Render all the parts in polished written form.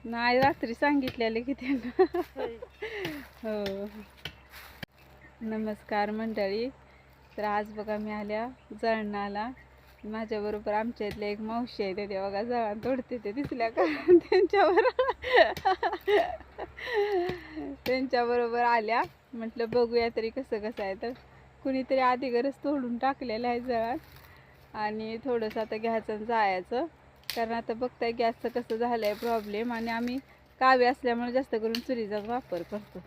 नाही रात्री सांगितलेले की त्यांना. हो. नमस्कार मंडळी. तर आज बघा मी आल्या जळणाला. माझ्याबरोबर आमच्या इथल्या एक मावशी आहे, ते बघा जळण तोडते ते दिसल्या का त्यांच्याबरोबर आल्या. म्हटलं बघूया तरी कसं कसं आहे. तर कुणीतरी आधी गरज तोडून टाकलेलं आहे जळण आणि थोडंसं आता घ्यायचं जायचं. कारण आता बघताय गॅसचं कसं झालं आहे प्रॉब्लेम, आणि आम्ही कावे असल्यामुळे जास्त करून चुलीचाच वापर करतो.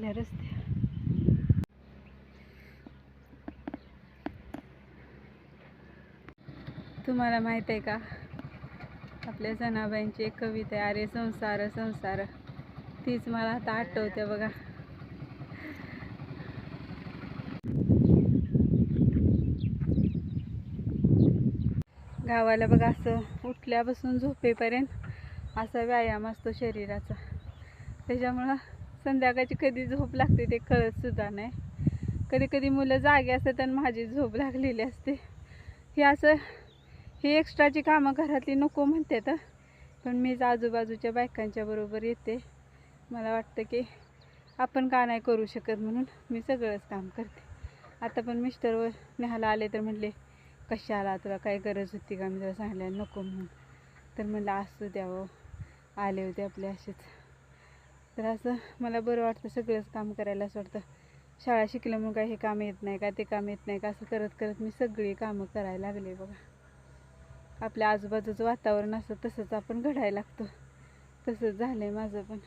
रस्ते तुम्हाला माहित आहे का, आपल्या जनाबाईंची एक कविता आहे, अरे संसार संसार, तीच मला आता आठवते बघा. गावाला बघा असं उठल्यापासून झोपेपर्यंत असा व्यायाम असतो शरीराचा. त्याच्यामुळं संध्याकाळची कधी झोप लागते ते कळत सुद्धा नाही. कधी कधी मुलं जागे असतात आणि माझी झोप लागलेली असते. हे असं ही एक्स्ट्राची कामं घरातली नको म्हणतात, पण मीच आजूबाजूच्या बायकांच्या बरोबर येते. मला वाटतं की आपण का नाही करू शकत, म्हणून मी सगळंच काम करते. आता पण मिस्टर वर न्यायला आले तर म्हणले कशाला, तुला काय गरज होती का? मी जरा सांगितलं नको म्हणून. तर म्हणलं असू द्यावं, आले होते आपले असेच. तर असं मला बरं वाटतं सगळंच काम करायला. असं वाटतं शाळा शिकलं म्हणून काय हे काम येत नाही का, ते काम येत नाही का, असं करत करत मी सगळी कामं करायला लागले बघा. आपल्या आजूबाजूचं वातावरण असं तसंच आपण घडायला लागतो. तसंच झालं आहे माझं पण.